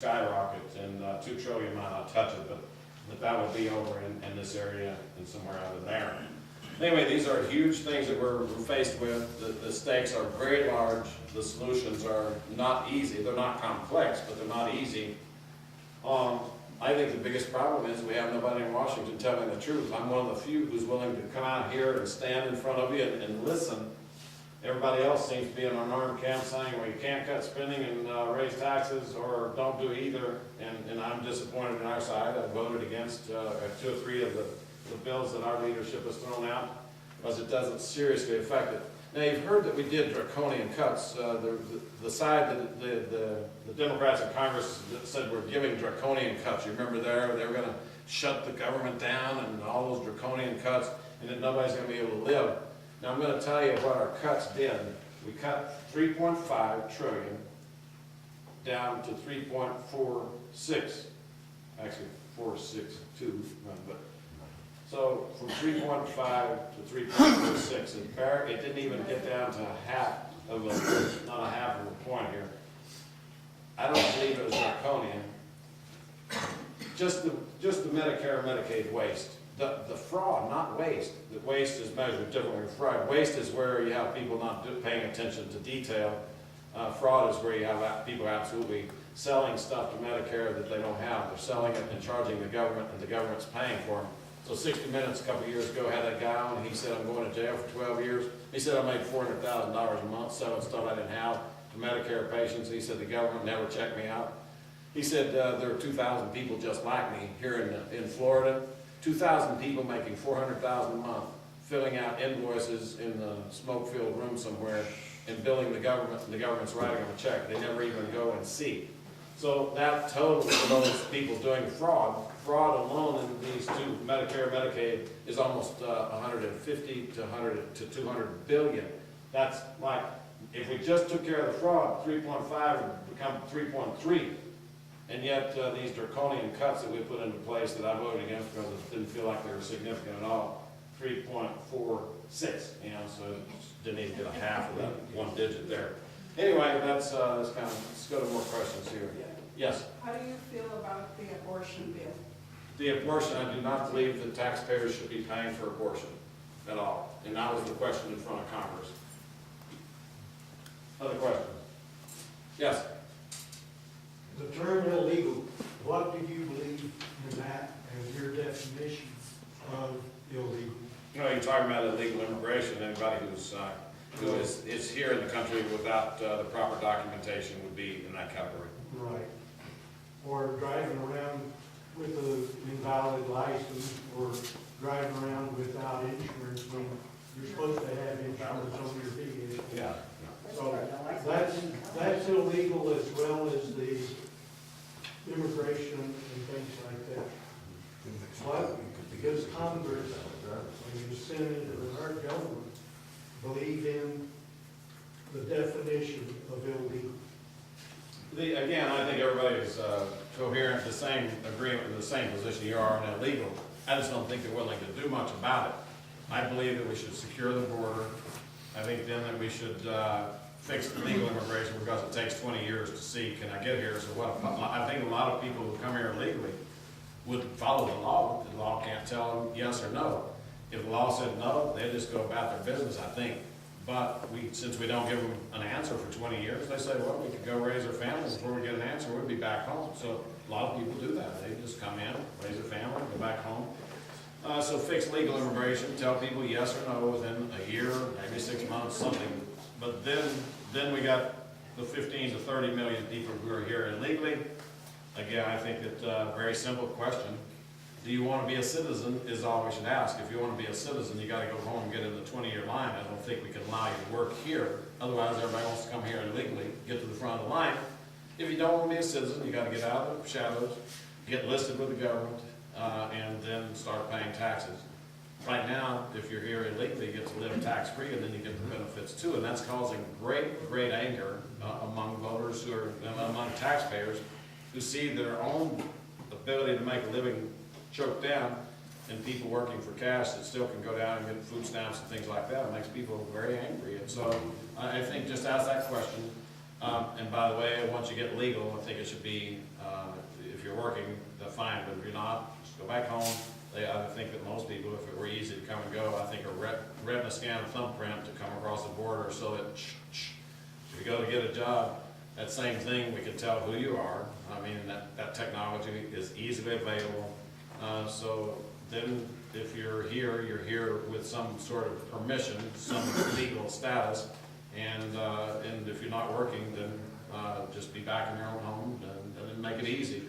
skyrocket, and $2 trillion might not touch it, but that would be over in this area and somewhere out of there. Anyway, these are huge things that we're faced with. The stakes are very large. The solutions are not easy. They're not complex, but they're not easy. I think the biggest problem is we have nobody in Washington telling the truth. I'm one of the few who's willing to come out here and stand in front of you and listen. Everybody else seems to be in an armed camp saying, well, you can't cut spending and raise taxes, or don't do either. And I'm disappointed in our side. I voted against 2 or 3 of the bills that our leadership has thrown out because it doesn't seriously affect it. Now, you've heard that we did draconian cuts. The side that the Democrats in Congress said we're giving draconian cuts. You remember they were going to shut the government down and all those draconian cuts, and that nobody's going to be able to live. Now, I'm going to tell you what our cuts did. We cut $3.5 trillion down to 3.46, actually 462, but so from 3.5 to 3.46, it didn't even get down to not a half of a point here. I don't believe it was draconian. Just the Medicare and Medicaid waste. The fraud, not waste. The waste is measured differently from fraud. Waste is where you have people not paying attention to detail. Fraud is where you have people absolutely selling stuff to Medicare that they don't have. They're selling it and charging the government, and the government's paying for them. So 60 Minutes a couple of years ago had that guy on, and he said, I'm going to jail for 12 years. He said, I made $400,000 a month selling stuff I didn't have to Medicare patients. He said, the government never checked me out. He said, there are 2,000 people just like me here in Florida. 2,000 people making $400,000 a month, filling out invoices in the smoke-filled room somewhere and billing the government, and the government's writing them a check. They never even go and see. So that total for those people doing fraud alone in these 2, Medicare, Medicaid, is almost 150 to 200 billion. That's like, if we just took care of the fraud, 3.5 would become 3.3. And yet, these draconian cuts that we put into place that I voted against because it didn't feel like they were significant at all, 3.46, so it didn't even get a half of that one digit there. Anyway, that's kind of, let's go to more questions here. Yes? How do you feel about the abortion bill? The abortion, I do not believe that taxpayers should be paying for abortion at all. And that was the question in front of Congress. Other questions? Yes? The term illegal, what do you believe in that as your definition of illegal? You know, you're talking about illegal immigration. Anybody who is here in the country without the proper documentation would be in that category. Right. Or driving around with an invalid license, or driving around without insurance when you're supposed to have insurance on your vehicle. Yeah. So that's illegal, as well as the immigration and things like that. But because Congress and the Senate and our government believe in the definition of illegal. Again, I think everybody is coherent, the same agreement, in the same position you are on illegal. I just don't think they're willing to do much about it. I believe that we should secure the border. I think then that we should fix the legal immigration, because it takes 20 years to see, can I get here? So what? I think a lot of people who come here illegally would follow the law. The law can't tell them yes or no. If the law said no, they just go about their business, I think. But since we don't give them an answer for 20 years, they say, well, we could go raise our families. Before we get an answer, we'll be back home. So a lot of people do that. They just come in, raise their family, go back home. So fix legal immigration, tell people yes or no within a year, maybe 6 months, something. But then we got the 15 to 30 million people who are here illegally. Again, I think that very simple question. Do you want to be a citizen is all we should ask. If you want to be a citizen, you got to go home and get in the 20-year line. I don't think we can allow you to work here. Otherwise, everybody wants to come here illegally, get to the front of the line. If you don't want to be a citizen, you got to get out of the shadows, get listed with the government, and then start paying taxes. Right now, if you're here illegally, you get to live tax-free, and then you get the benefits too. And that's causing great anger among voters among taxpayers who see their own ability to make a living choked down, and people working for cash that still can go down and get food stamps and things like that. It makes people very angry. And so I think just ask that question. And by the way, once you get legal, I think it should be If you're working, they're fine, but if you're not, just go back home. I think that most people, if it were easy to come and go, I think a retina scan thumbprint to come across the border so that if you go to get a job, that same thing, we can tell who you are. I mean, that technology is easily available. So then if you're here with some sort of permission, some legal status, and if you're not working, then just be back in your own home and make it easy.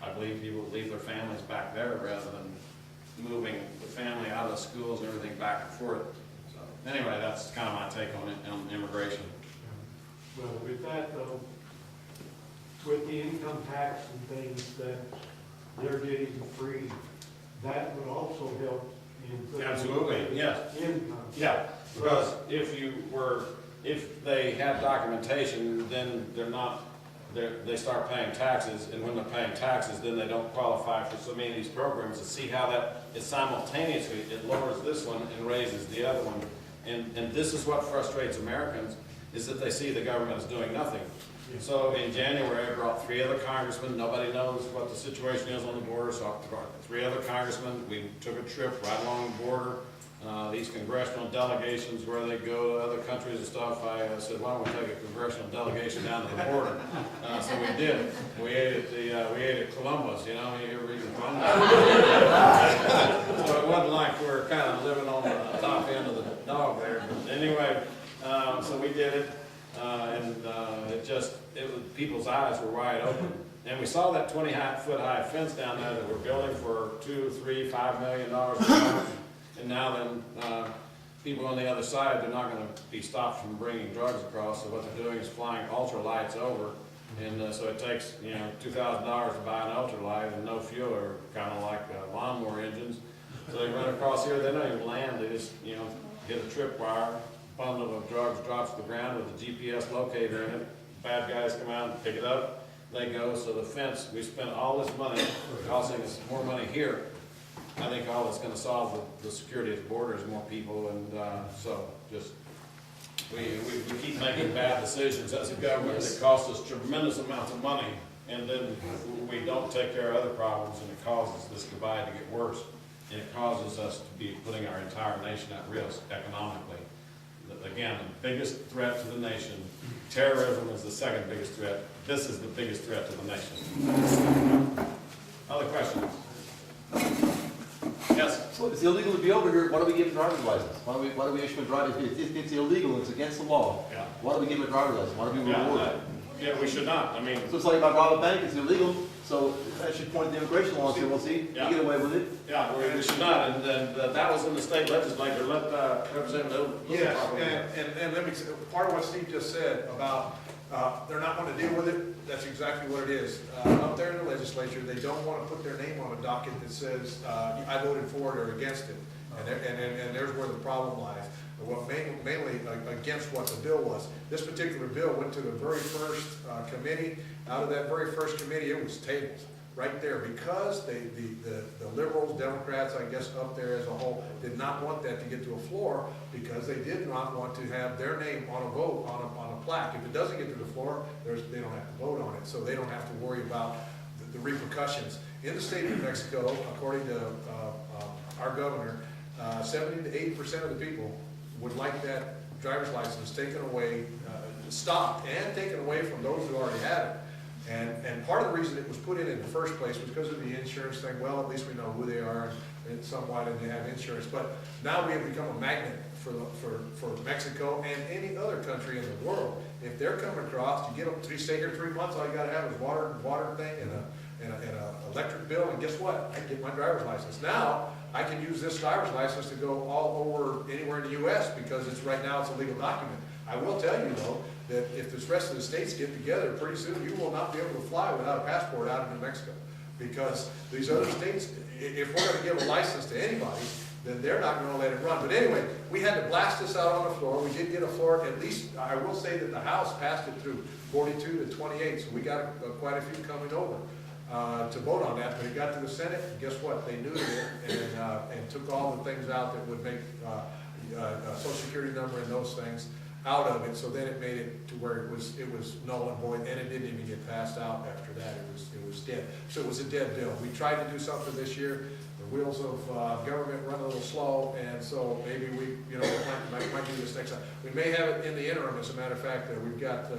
I believe people leave their families back there rather than moving the family out of schools and everything back and forth. So anyway, that's kind of my take on it, on immigration. Well, with that though, with the income tax and things that they're getting free, that would also help in. Absolutely, yes. Income. Yeah, because if they have documentation, then they start paying taxes, and when they're paying taxes, then they don't qualify for so many of these programs. To see how that is simultaneously, it lowers this one and raises the other one. And this is what frustrates Americans, is that they see the government is doing nothing. So in January, I brought 3 other congressmen. Nobody knows what the situation is on the border, so I brought 3 other congressmen. We took a trip right along the border. These congressional delegations where they go to other countries and stuff, I said, why don't we take a congressional delegation down to the border? So we did. We ate at Columbus, you know, you ever eaten Columbus? So it wasn't like we're kind of living on the top end of the dog there. But anyway, so we did it, and people's eyes were wide open. And we saw that 20-foot high fence down there that we're building for $2, $3, $5 million. And now then, people on the other side, they're not going to be stopped from bringing drugs across. So what they're doing is flying ultralights over, and so it takes $2,000 to buy an ultralight and no fuel, or kind of like lawnmower engines. So they run across here. They don't even land. They just hit a tripwire, bundle of drugs drops to the ground with a GPS locator in it. Bad guys come out and pick it up. They go. So the fence, we spent all this money, costing us more money here. I think all that's going to solve the security at the border is more people, and so just we keep making bad decisions as a government that cost us tremendous amounts of money, and then we don't take care of other problems, and it causes this divide to get worse, and it causes us to be putting our entire nation at risk economically. Again, the biggest threat to the nation, terrorism is the second biggest threat. This is the biggest threat to the nation. Other questions? Yes. So it's illegal to be over here. Why do we give a driver's license? Why do we issue a driver's license? It's illegal. It's against the law. Yeah. Why do we give a driver's license? Why do we reward it? Yeah, we should not. I mean, So it's like if I rob a bank, it's illegal. So that should point to the immigration law and say, well, see, Yeah. you get away with it. yeah, we should not. And that was in the state legislature. Let Representative. Yes, and let me say, part of what Steve just said about they're not going to deal with it, that's exactly what it is. Up there in the legislature, they don't want to put their name on a docket that says, I voted for it or against it. And there's where the problem lies. Well, mainly against what the bill was. This particular bill went to the very first committee. Out of that very first committee, it was tabled right there because the liberals, Democrats, I guess up there as a whole, did not want that to get to a floor because they did not want to have their name on a vote, on a plaque. If it doesn't get to the floor, they don't have to vote on it, so they don't have to worry about the repercussions. In the state of New Mexico, according to our governor, 70 to 80% of the people would like that driver's license taken away, stopped, and taken away from those who already had it. And part of the reason it was put in the first place was because of the insurance thing. Well, at least we know who they are and somewhat, and they have insurance. But now we have become a magnet for Mexico and any other country in the world. If they're coming across, you get them to stay here 3 months. All you got to have is water thing and an electric bill. And guess what? I can get my driver's license now. I can use this driver's license to go all over anywhere in the U.S. because right now it's a legal document. I will tell you though, that if the rest of the states get together, pretty soon you will not be able to fly without a passport out of New Mexico. Because these other states, if we're going to give a license to anybody, then they're not going to let it run. But anyway, we had to blast this out on the floor. We did get a floor, at least I will say that the House passed it through 42 to 28, so we got quite a few coming over to vote on that. But it got to the Senate, and guess what? They knew it and took all the things out that would make a Social Security number and those things. out of it, so then it made it to where it was null and void, and it didn't even get passed out after that, it was dead. So it was a dead bill. We tried to do something this year, the wheels of government run a little slow, and so maybe we, might do this next time. We may have it in the interim, as a matter of fact, we've got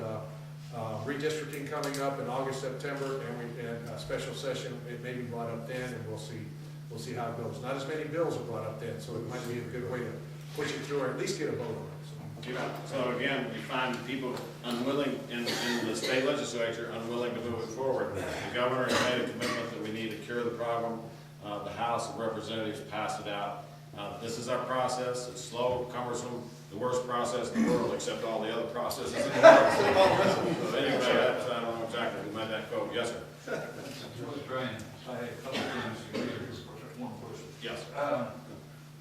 redistricting coming up in August, September, and a special session, it may be brought up then, and we'll see how it goes. Not as many bills are brought up then, so it might be a good way to push it through, or at least get a vote on it. So again, you find people unwilling in the state legislature, unwilling to move it forward. The governor has made a commitment that we need to cure the problem. The House of Representatives passed it out. This is our process. It's slow, cumbersome, the worst process in the world, except all the other processes in the world. So anyway, I don't know exactly who made that quote. Yes, sir. Brian, I had a couple of things here. One question. Yes.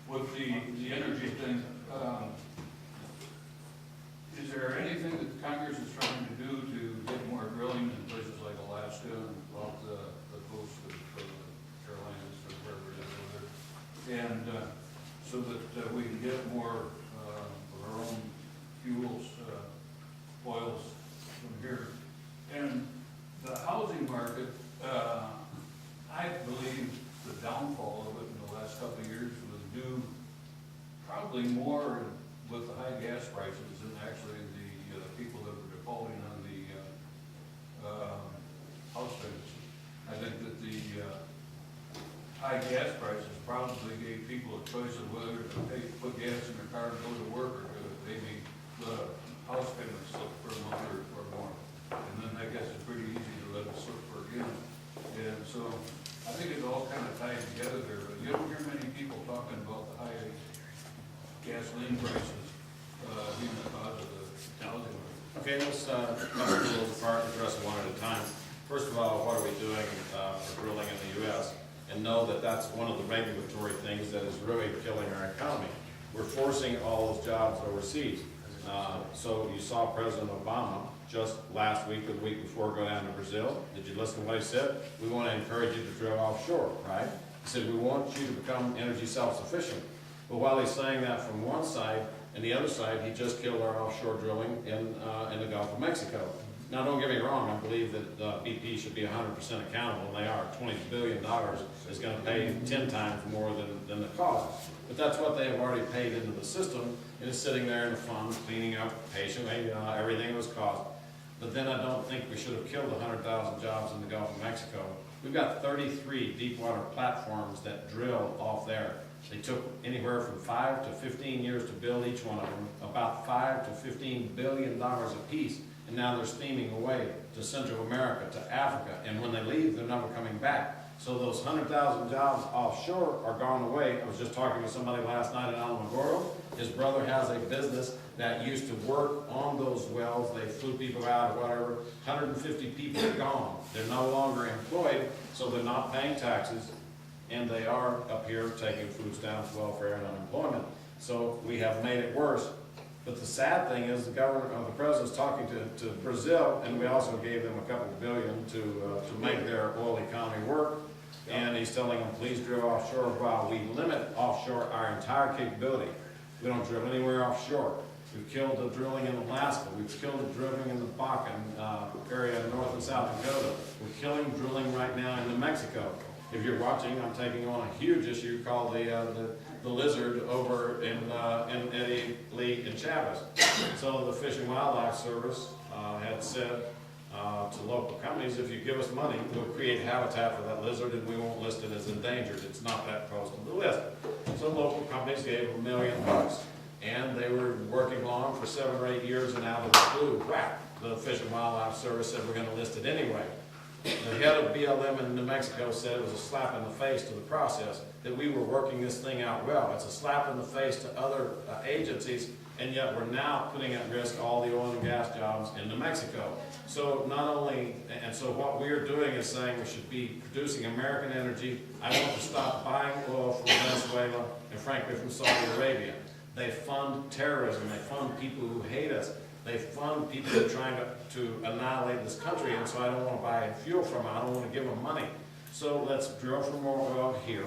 With the energy thing, is there anything that Congress is trying to do to get more drilling in places like Alaska and off the coast of the Carolinas or wherever it is over there? And so that we can get more of our own fuels, oils from here. And the housing market, I believe the downfall of it in the last couple of years was due probably more with the high gas prices than actually the people that were defaulting on the house payments. I think that the high gas prices probably gave people a choice of whether to put gas in their car and go to work, or to maybe the house payments slip for a month or more. And then I guess it's pretty easy to let it slip for again. And so I think it's all kind of tied together there, but you don't hear many people talking about the high gasoline prices being the cause of the housing market. Okay, let's cut the rules apart and address them one at a time. First of all, what are we doing for drilling in the U.S.? And know that that's one of the regulatory things that is really killing our economy. We're forcing all those jobs overseas. So you saw President Obama just last week or the week before go down to Brazil. Did you listen to what he said? We want to encourage you to drill offshore, right? He said, we want you to become energy self-sufficient. But while he's saying that from one side, and the other side, he just killed our offshore drilling in the Gulf of Mexico. Now, don't get me wrong, I believe that BP should be 100% accountable, and they are. $20 billion is going to pay 10 times more than the cost. But that's what they have already paid into the system, and it's sitting there in the fund, cleaning up patiently, everything was cost. But then I don't think we should have killed 100,000 jobs in the Gulf of Mexico. We've got 33 deep water platforms that drill off there. They took anywhere from 5 to 15 years to build each one of them, about $5 to $15 billion a piece. And now they're steaming away to Central America, to Africa, and when they leave, they're never coming back. So those 100,000 jobs offshore are gone away. I was just talking to somebody last night in Alamogordo. His brother has a business that used to work on those wells. They flew people out or whatever. 150 people are gone. They're no longer employed, so they're not paying taxes, and they are up here taking food stamps, welfare, and unemployment. So we have made it worse. But the sad thing is the president's talking to Brazil, and we also gave them a couple billion to make their oil economy work. And he's telling them, please drill offshore while we limit offshore our entire capability. We don't drill anywhere offshore. We've killed the drilling in Alaska. We've killed the drilling in the Bakken area in North and South Dakota. We're killing drilling right now in New Mexico. If you're watching, I'm taking on a huge issue called the lizard over in Eddie Lee and Chavez. So the Fish and Wildlife Service had said to local companies, if you give us money, we'll create habitat for that lizard and we won't list it as endangered. It's not that close to the list. So local companies gave $1 million, and they were working along for 7 or 8 years, and out of the blue, whack, the Fish and Wildlife Service said we're going to list it anyway. The head of BLM in New Mexico said it was a slap in the face to the process, that we were working this thing out well. It's a slap in the face to other agencies, and yet we're now putting at risk all the oil and gas jobs in New Mexico. So not only, and so what we're doing is saying we should be producing American energy. I want to stop buying oil from Venezuela and frankly from Saudi Arabia. They fund terrorism, they fund people who hate us. They fund people who are trying to annihilate this country, and so I don't want to buy fuel from them. I don't want to give them money. So let's drill for more oil here.